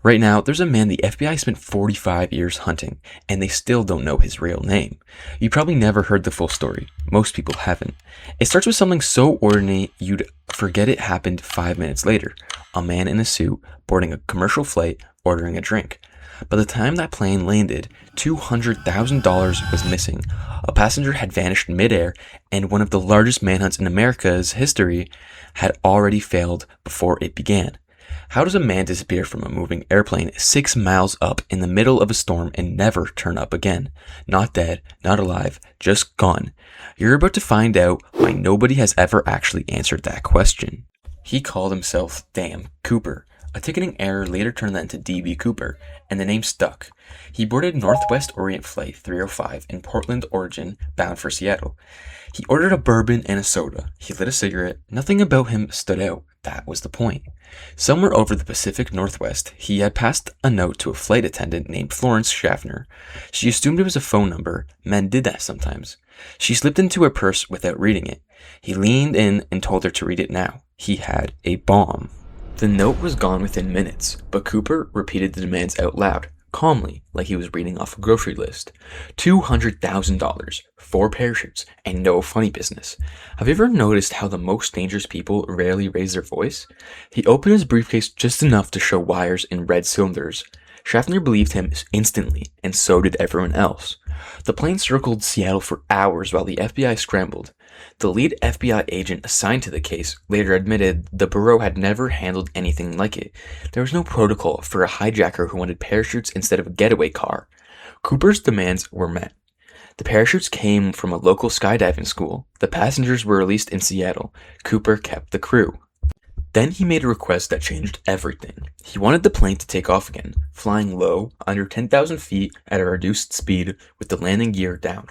Right now, there's a man the FBI spent 45 years hunting, and they still don't know his real name. You probably never heard the full story. Most people haven't. It starts with something so ordinary you'd forget it happened 5 minutes later. A man in a suit, boarding a commercial flight, ordering a drink. By the time that plane landed, $200,000 was missing. A passenger had vanished midair, and one of the largest manhunts in America's history had already failed before it began. How does a man disappear from a moving airplane 6 miles up in the middle of a storm and never turn up again? Not dead, not alive, just gone. You're about to find out why nobody has ever actually answered that question. He called himself Damn Cooper. A ticketing error later turned that into DB Cooper, and the name stuck. He boarded Northwest Orient Flight 305 in Portland, Oregon, bound for Seattle. He ordered a bourbon and a soda. He lit a cigarette. Nothing about him stood out. That was the point. Somewhere over the Pacific Northwest, he had passed a note to a flight attendant named Florence Schaffner. She assumed it was a phone number. Men did that sometimes. She slipped into her purse without reading it. He leaned in and told her to read it now. He had a bomb. The note was gone within minutes, but Cooper repeated the demands out loud, calmly, like he was reading off a grocery list. $200,000, 4 parachutes, and no funny business. Have you ever noticed how the most dangerous people rarely raise their voice? He opened his briefcase just enough to show wires and red cylinders. Schaffner believed him instantly, and so did everyone else. The plane circled Seattle for hours while the FBI scrambled. The lead FBI agent assigned to the case later admitted the bureau had never handled anything like it. There was no protocol for a hijacker who wanted parachutes instead of a getaway car. Cooper's demands were met. The parachutes came from a local skydiving school. The passengers were released in Seattle. Cooper kept the crew. Then he made a request that changed everything. He wanted the plane to take off again, flying low, under 10,000 feet at a reduced speed with the landing gear down,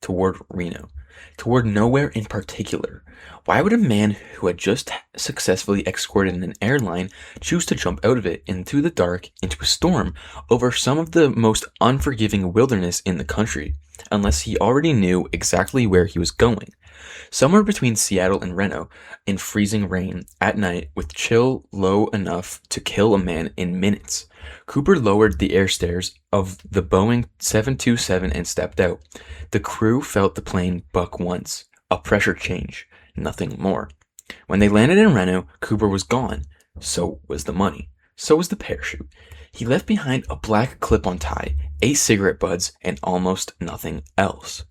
toward Reno. Toward nowhere in particular. Why would a man who had just successfully escorted an airline choose to jump out of it into the dark, into a storm, over some of the most unforgiving wilderness in the country, unless he already knew exactly where he was going? Somewhere between Seattle and Reno, in freezing rain, at night, with chill low enough to kill a man in minutes. Cooper lowered the air stairs of the Boeing 727 and stepped out. The crew felt the plane buck once. A pressure change. Nothing more. When they landed in Reno, Cooper was gone. So was the money. So was the parachute. He left behind a black clip-on tie, 8 cigarette butts, and almost nothing else.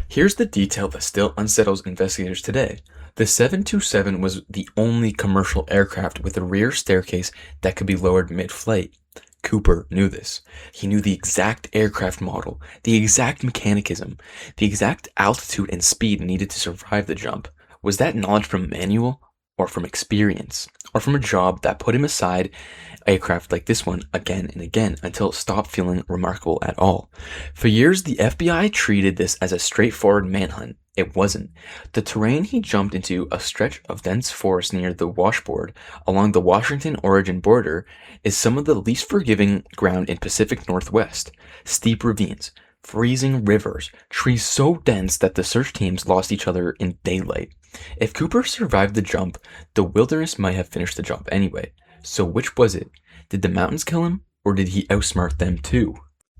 Here's the detail that still unsettles investigators today. The 727 was the only commercial aircraft with a rear staircase that could be lowered mid-flight. Cooper knew this. He knew the exact aircraft model, the exact mechanism, the exact altitude and speed needed to survive the jump. Was that knowledge from manual, or from experience, or from a job that put him aside aircraft like this one again and again until it stopped feeling remarkable at all? For years, the FBI treated this as a straightforward manhunt. It wasn't. The terrain he jumped into, a stretch of dense forest near the washboard along the Washington-Oregon border, is some of the least forgiving ground in Pacific Northwest. Steep ravines, freezing rivers, trees so dense that the search teams lost each other in daylight. If Cooper survived the jump, the wilderness might have finished the jump anyway. So which was it? Did the mountains kill him, or did he outsmart them too?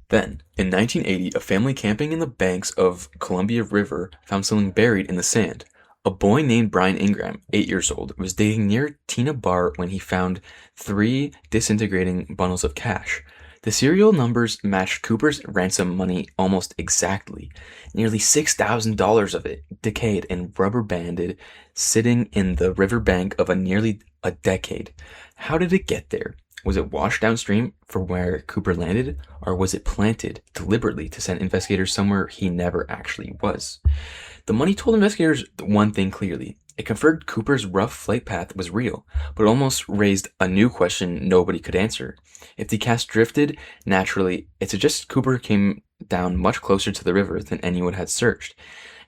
Then, in 1980, a family camping in the banks of Columbia River found something buried in the sand. A boy named Brian Ingram, 8 years old, was digging near Tina Bar when he found 3 disintegrating bundles of cash. The serial numbers matched Cooper's ransom money almost exactly. Nearly $6,000 of it, decayed and rubber banded, sitting in the riverbank of nearly a decade. How did it get there? Was it washed downstream from where Cooper landed, or was it planted deliberately to send investigators somewhere he never actually was? The money told investigators one thing clearly. It confirmed Cooper's rough flight path was real, but almost raised a new question nobody could answer. If the cash drifted naturally, it suggests Cooper came down much closer to the river than anyone had searched.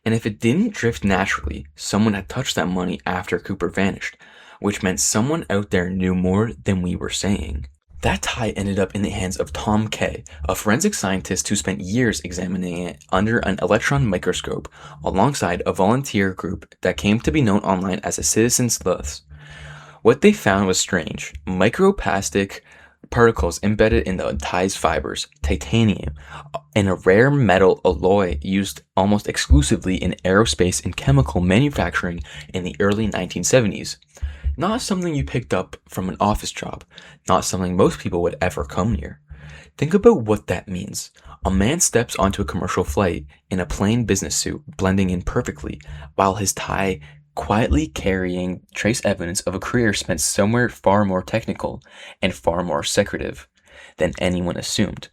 And if it didn't drift naturally, someone had touched that money after Cooper vanished, which meant someone out there knew more than we were saying. That tie ended up in the hands of Tom Kay, a forensic scientist who spent years examining it under an electron microscope, alongside a volunteer group that came to be known online as the Citizen Sleuths. What they found was strange. Microplastic particles embedded in the tie's fibers, titanium, and a rare metal alloy used almost exclusively in aerospace and chemical manufacturing in the early 1970s. Not something you picked up from an office job, not something most people would ever come near. Think about what that means. A man steps onto a commercial flight in a plain business suit, blending in perfectly, while his tie quietly carrying trace evidence of a career spent somewhere far more technical and far more secretive than anyone assumed.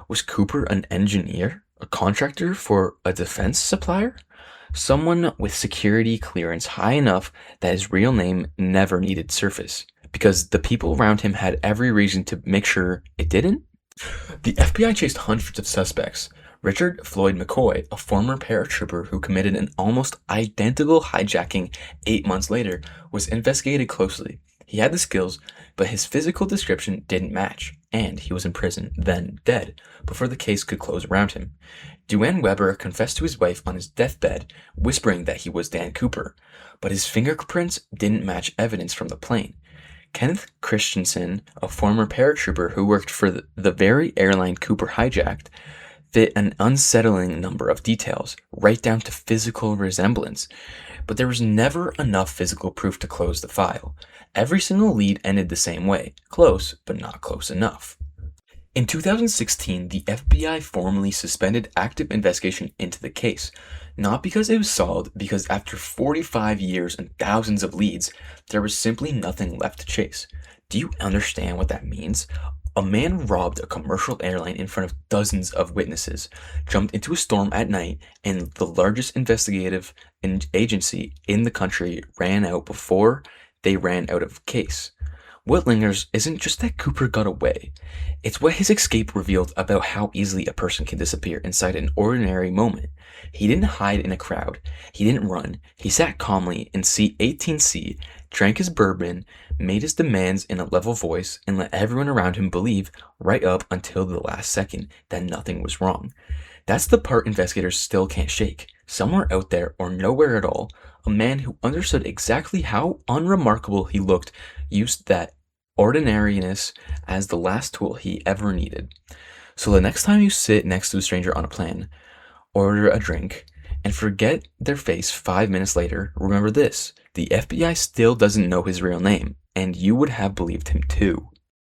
Was Cooper an engineer? A contractor for a defense supplier? Someone with security clearance high enough that his real name never needed surface, because the people around him had every reason to make sure it didn't? The FBI chased hundreds of suspects. Richard Floyd McCoy, a former paratrooper who committed an almost identical hijacking 8 months later, was investigated closely. He had the skills, but his physical description didn't match, and he was in prison, then dead, before the case could close around him. Duane Weber confessed to his wife on his deathbed, whispering that he was Dan Cooper, but his fingerprints didn't match evidence from the plane. Kenneth Christensen, a former paratrooper who worked for the very airline Cooper hijacked, fit an unsettling number of details, right down to physical resemblance. But there was never enough physical proof to close the file. Every single lead ended the same way, close, but not close enough. In 2016, the FBI formally suspended active investigation into the case, not because it was solved, because after 45 years and thousands of leads, there was simply nothing left to chase. Do you understand what that means? A man robbed a commercial airline in front of dozens of witnesses, jumped into a storm at night, and the largest investigative agency in the country ran out before they ran out of case. What lingers isn't just that Cooper got away. It's what his escape revealed about how easily a person can disappear inside an ordinary moment. He didn't hide in a crowd. He didn't run. He sat calmly in seat 18C, drank his bourbon, made his demands in a level voice, and let everyone around him believe, right up until the last second, that nothing was wrong. That's the part investigators still can't shake. Somewhere out there, or nowhere at all, a man who understood exactly how unremarkable he looked used that ordinariness as the last tool he ever needed. So the next time you sit next to a stranger on a plane, order a drink, and forget their face 5 minutes later, remember this: the FBI still doesn't know his real name, and you would have believed him too.